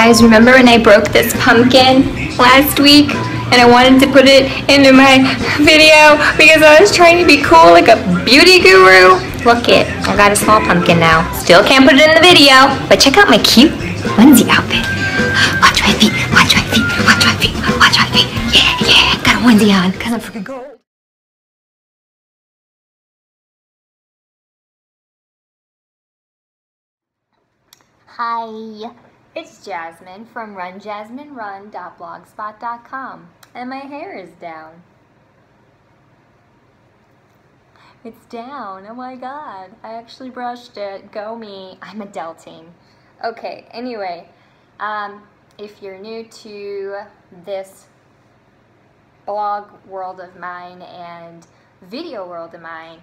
guys, remember when I broke this pumpkin last week and I wanted to put it into my video because I was trying to be cool like a beauty guru? Look it, I got a small pumpkin now. Still can't put it in the video, but check out my cute onesie outfit. Watch my feet, watch my feet, watch my feet, watch my feet. Yeah, yeah, got a onesie on because I'm freaking cold. Hi, it's Jasmine from runjasminerun.blogspot.com, and my hair is down. It's down, oh my god, I actually brushed it, go me, I'm adulting. Okay, anyway, if you're new to this blog world of mine and video world of mine,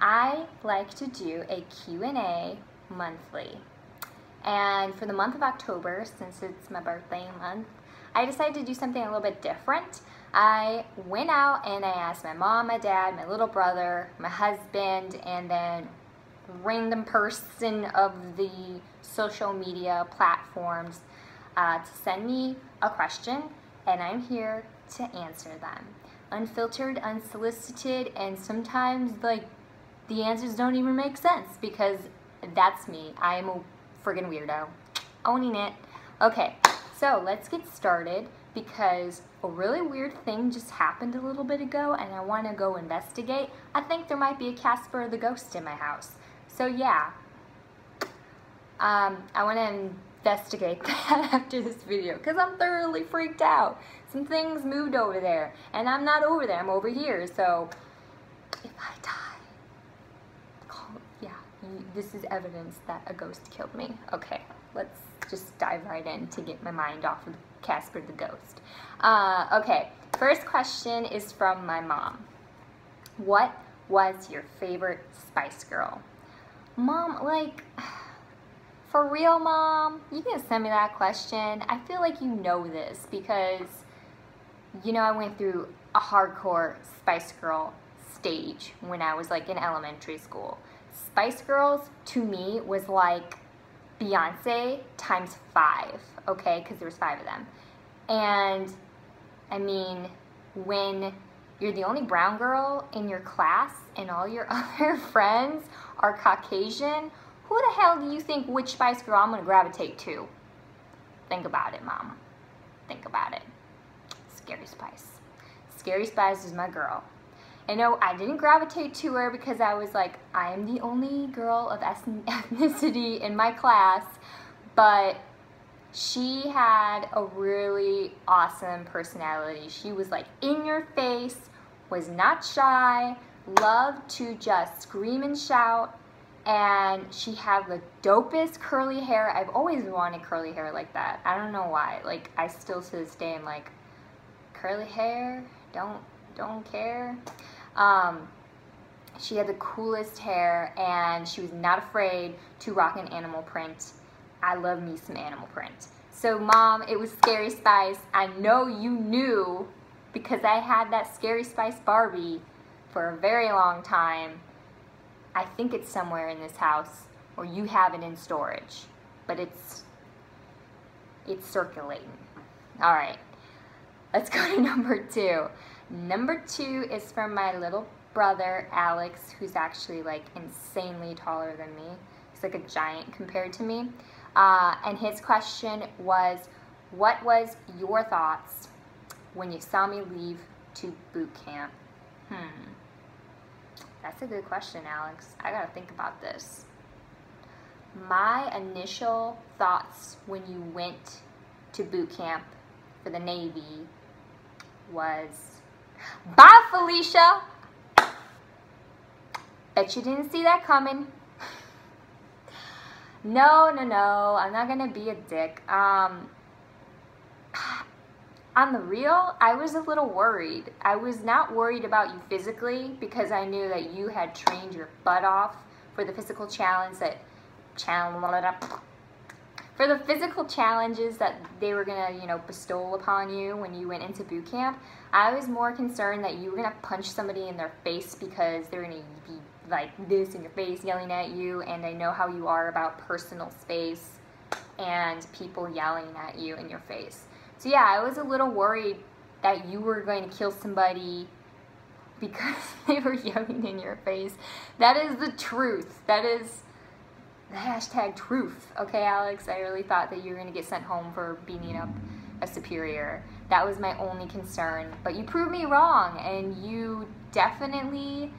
I like to do a Q&A monthly. And for the month of October, since it's my birthday month, I decided to do something a little bit different. I went out and I asked my mom, my dad, my little brother, my husband, and then random person of the social media platforms to send me a question, and I'm here to answer them. Unfiltered, unsolicited, and sometimes like the answers don't even make sense because that's me. I am a friggin' weirdo. Owning it. Okay, so let's get started because a really weird thing just happened a little bit ago and I want to go investigate. I think there might be a Casper the Ghost in my house. So yeah, I want to investigate that after this video because I'm thoroughly freaked out. Some things moved over there and I'm not over there, I'm over here. So if I die, this is evidence that a ghost killed me. Okay, let's just dive right in to get my mind off of Casper the Ghost. Okay, first question is from my mom. What was your favorite Spice Girl? Mom, like, for real, Mom? You can send me that question. I feel like you know this because, you know, I went through a hardcore Spice Girl stage when I was like in elementary school. Spice Girls, to me, was like Beyonce times 5, okay, because there was 5 of them. And, I mean, when you're the only brown girl in your class and all your other friends are Caucasian, who the hell do you think which Spice Girl I'm going to gravitate to? Think about it, Mom. Think about it. Scary Spice. Scary Spice is my girl. I know I didn't gravitate to her because I was like, I am the only girl of ethnicity in my class, but she had a really awesome personality. She was like in your face, was not shy, loved to just scream and shout, and she had the dopest curly hair. I've always wanted curly hair like that. I don't know why. Like, I still to this day am like, curly hair? Don't care. She had the coolest hair and she was not afraid to rock an animal print. I love me some animal print. So Mom, it was Scary Spice. I know you knew because I had that Scary Spice Barbie for a very long time. I think it's somewhere in this house or you have it in storage, but it's circulating. All right, let's go to number 2. Number 2 is from my little brother, Alex, who's actually like insanely taller than me. He's like a giant compared to me. And his question was, what was your thoughts when you saw me leave to boot camp? That's a good question, Alex. I gotta think about this. My initial thoughts when you went to boot camp for the Navy was, bye, Felicia. Bet you didn't see that coming. No, I'm not gonna be a dick. On the real, I was a little worried. I was not worried about you physically because I knew that you had trained your butt off for the physical challenges that they were gonna, you know, bestow upon you when you went into boot camp. I was more concerned that you were gonna punch somebody in their face because they're gonna be like this in your face yelling at you, and I know how you are about personal space. and people yelling at you in your face. So yeah, I was a little worried that you were going to kill somebody because they were yelling in your face. That is the truth. That is the hashtag truth. Okay, Alex, I really thought that you were going to get sent home for beating up a superior. That was my only concern. But you proved me wrong, and you definitely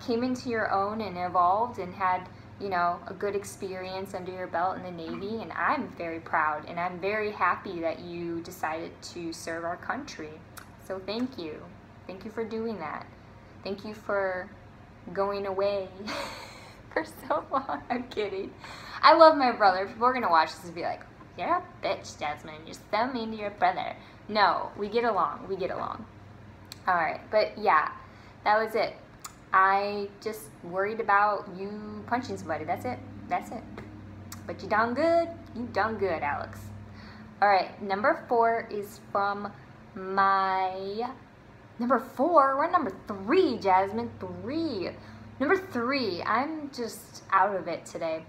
came into your own and evolved and had, you know, a good experience under your belt in the Navy, and I'm very proud, and I'm very happy that you decided to serve our country. So thank you. Thank you for doing that. Thank you for going away for so long. I'm kidding. I love my brother. People are going to watch this and be like, you're a bitch, Jasmine. You're so mean to your brother. No, we get along. We get along. All right. But yeah, that was it. I just worried about you punching somebody. That's it. That's it. But you done good. You done good, Alex. All right. Number 4 is from my... Number 4? We're on number 3, Jasmine. 3. Number 3. I'm just out of it today.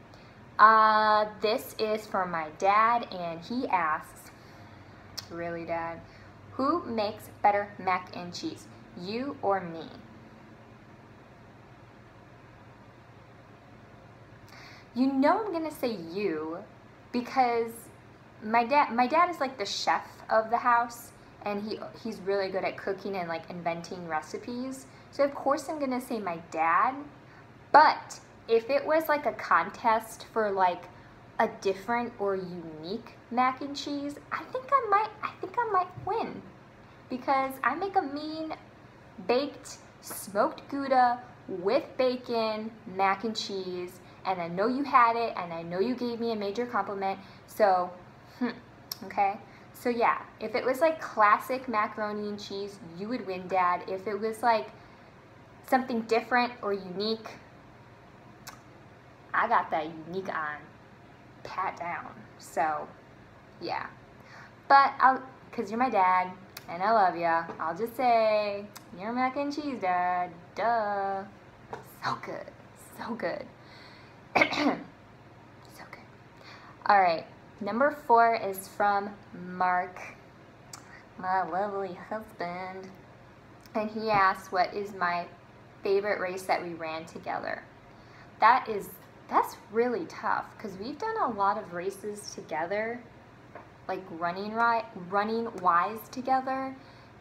This is from my dad, and he asks, really, Dad, who makes better mac and cheese, you or me? You know I'm gonna say you because my dad is like the chef of the house, and he's really good at cooking and like inventing recipes. So of course I'm gonna say my dad. But if it was like a contest for like a different or unique mac and cheese, I think I might win, because I make a mean baked smoked Gouda with bacon mac and cheese, and I know you had it, and I know you gave me a major compliment. So, okay. So yeah, if it was like classic macaroni and cheese, you would win, Dad. If it was like something different or unique, I got that unique on pat down. So yeah, but cause you're my dad and I love ya, I'll just say you're mac and cheese, Dad. Duh. So good, so good. So good. All right, number 4 is from Mark, my lovely husband, and he asks, what is my favorite race that we ran together? That's really tough, because we've done a lot of races together, like running wise together,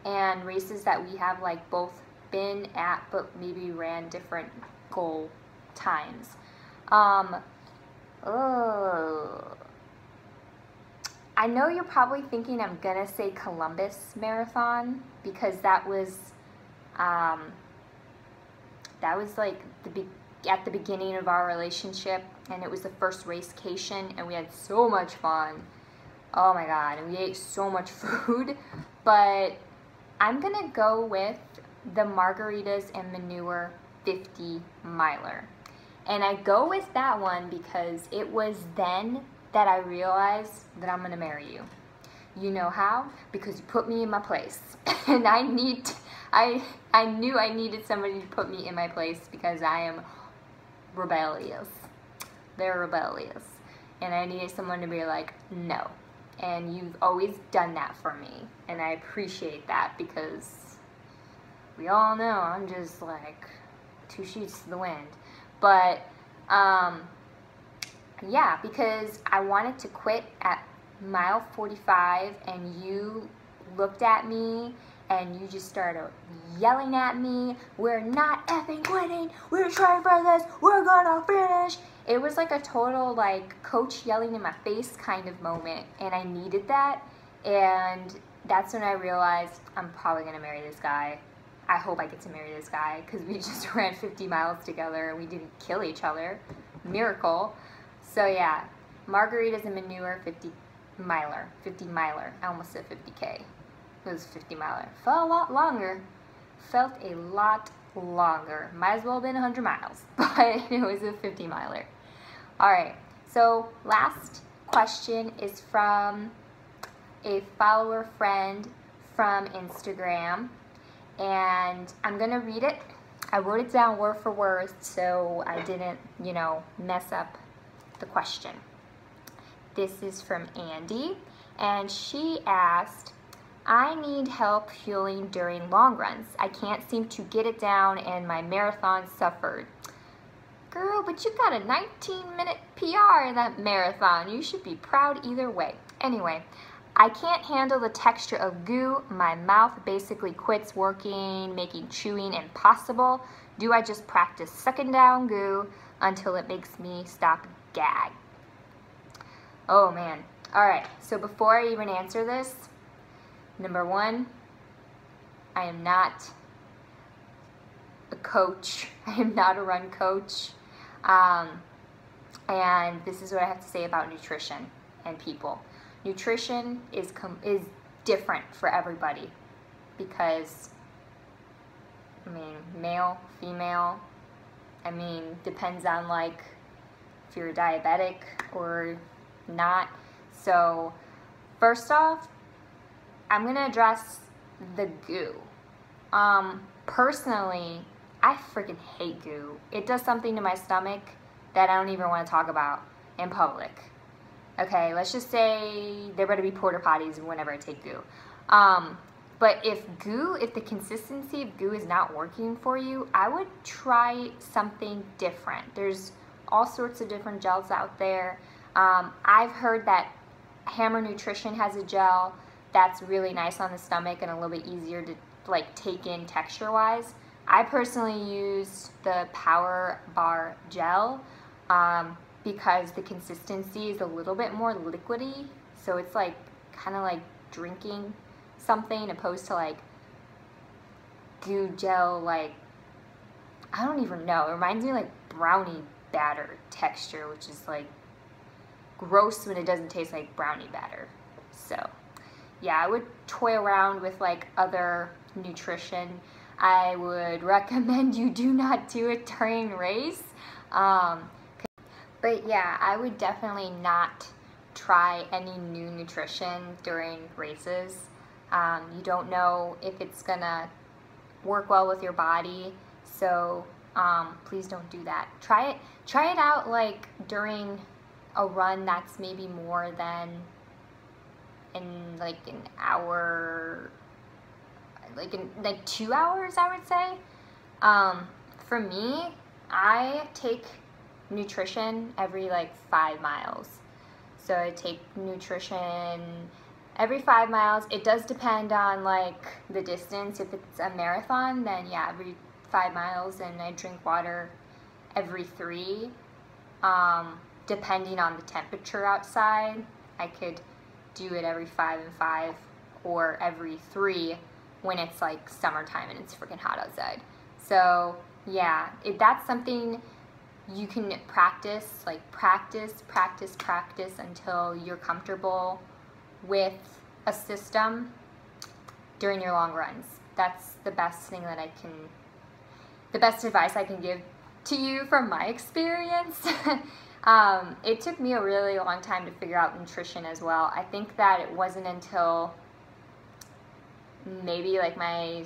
and races that we have like both been at but maybe ran different goal times. I know you're probably thinking I'm gonna say Columbus Marathon, because that was like at the beginning of our relationship, and it was the first racecation, and we had so much fun. Oh my God, and we ate so much food. But I'm gonna go with the Margaritas and Manure 50 miler. And I go with that one because it was then that I realized that I'm gonna marry you. You know how? Because you put me in my place. And I knew I needed somebody to put me in my place, because I am rebellious. They're rebellious. And I needed someone to be like, no. And you've always done that for me. And I appreciate that, because we all know I'm just like 2 sheets to the wind. But, yeah, because I wanted to quit at mile 45, and you looked at me and you just started yelling at me, we're not effing quitting, we're trying for this, we're gonna finish. It was like a total like coach yelling in my face kind of moment, and I needed that. And that's when I realized I'm probably gonna marry this guy. I hope I get to marry this guy, because we just ran 50 miles together and we didn't kill each other. Miracle. So yeah, Margaritas and Manure 50 miler. I almost said 50K. It was 50 miler. Felt a lot longer. Might as well have been 100 miles, but it was a 50 miler. All right, so last question is from a follower friend from Instagram, and I'm gonna read it. I wrote it down word for word so I didn't, mess up the question. This is from Andy, and she asked, I need help fueling during long runs. I can't seem to get it down and my marathon suffered. Girl, but you got a 19-minute PR in that marathon. You should be proud either way. Anyway, I can't handle the texture of goo. My mouth basically quits working, making chewing impossible. Do I just practice sucking down goo until it makes me stop gag? Oh man. Alright, so before I even answer this, number one, I am not a coach. I am not a run coach. And this is what I have to say about nutrition and people. Nutrition is different for everybody because, I mean, male, female, I mean, depends on like if you're diabetic or not. So first off, I'm gonna address the goo. Personally, I freaking hate goo. It does something to my stomach that I don't even want to talk about in public. Okay, let's just say there better be porta potties whenever I take goo. But if the consistency of goo is not working for you, I would try something different. There's all sorts of different gels out there. I've heard that Hammer Nutrition has a gel that's really nice on the stomach and a little bit easier to like take in texture-wise. I personally use the Power Bar Gel because the consistency is a little bit more liquidy, so it's like kind of like drinking something opposed to like goo gel. Like, I don't even know, it reminds me of like brownie batter texture, which is like gross when it doesn't taste like brownie batter. So yeah, I would toy around with like other nutrition. I would recommend you do not do it during race. But yeah, I would definitely not try any new nutrition during races. You don't know if it's gonna work well with your body, so please don't do that. Try it out like during a run that's maybe more than in like an hour, like 2 hours, I would say. For me, I take nutrition every like 5 miles. So I take nutrition every 5 miles. It does depend on like the distance. If it's a marathon, then yeah, every 5 miles, and I drink water every 3. Depending on the temperature outside, I could do it every 5 and 5 or every 3 when it's like summertime and it's freaking hot outside. So yeah, if that's something you can practice, like practice until you're comfortable with a system during your long runs. That's the best thing that the best advice I can give to you from my experience. It took me a really long time to figure out nutrition as well. I think that it wasn't until maybe like my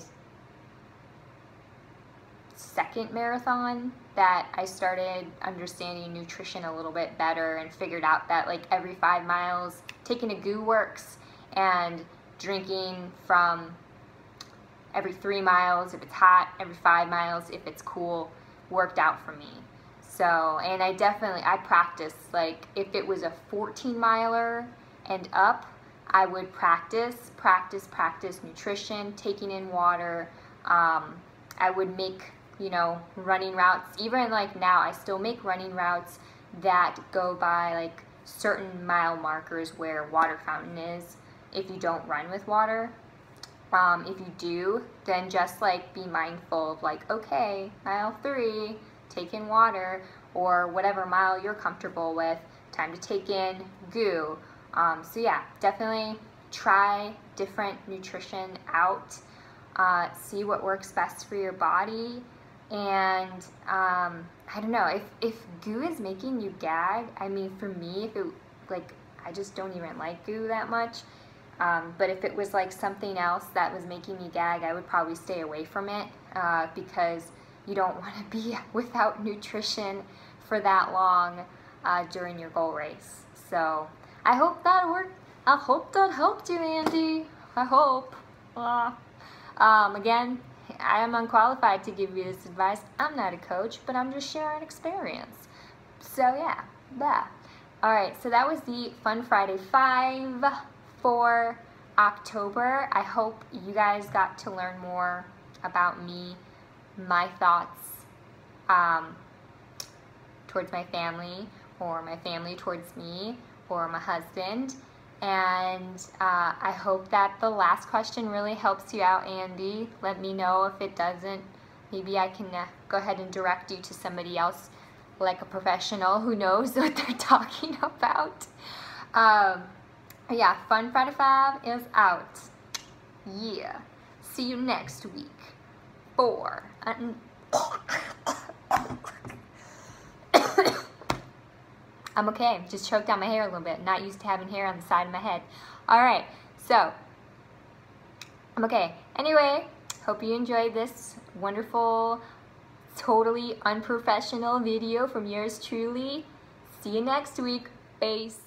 second marathon that I started understanding nutrition a little bit better and figured out that like every 5 miles taking a goo works, and drinking from every 3 miles if it's hot, every 5 miles if it's cool, worked out for me. So, and I practice, like if it was a 14 miler and up, I would practice nutrition, taking in water. I would make, you know, running routes. Even like now, I still make running routes that go by like certain mile markers where water fountain is if you don't run with water. If you do, then just like be mindful of like, okay, mile 3, take in water, or whatever mile you're comfortable with, time to take in goo. So yeah, definitely try different nutrition out, see what works best for your body. And I don't know, if goo is making you gag, I mean, for me, if it, like, I just don't even like goo that much. But if it was like something else that was making me gag, I would probably stay away from it, because you don't want to be without nutrition for that long during your goal race. So I hope that worked. I hope that helped you, Andy. I hope. Again, I am unqualified to give you this advice. I'm not a coach, but I'm just sharing experience. So yeah, that. Alright, so that was the Fun Friday 5 for October. I hope you guys got to learn more about me, my thoughts towards my family, or my family towards me, or my husband. And I hope that the last question really helps you out, Andy. Let me know if it doesn't. Maybe I can go ahead and direct you to somebody else, like a professional who knows what they're talking about. Yeah, Fun Friday 5 is out. Yeah. See you next week for... I'm okay. Just choked out my hair a little bit. Not used to having hair on the side of my head. Alright, so I'm okay. Anyway, hope you enjoyed this wonderful, totally unprofessional video from yours truly. See you next week. Peace.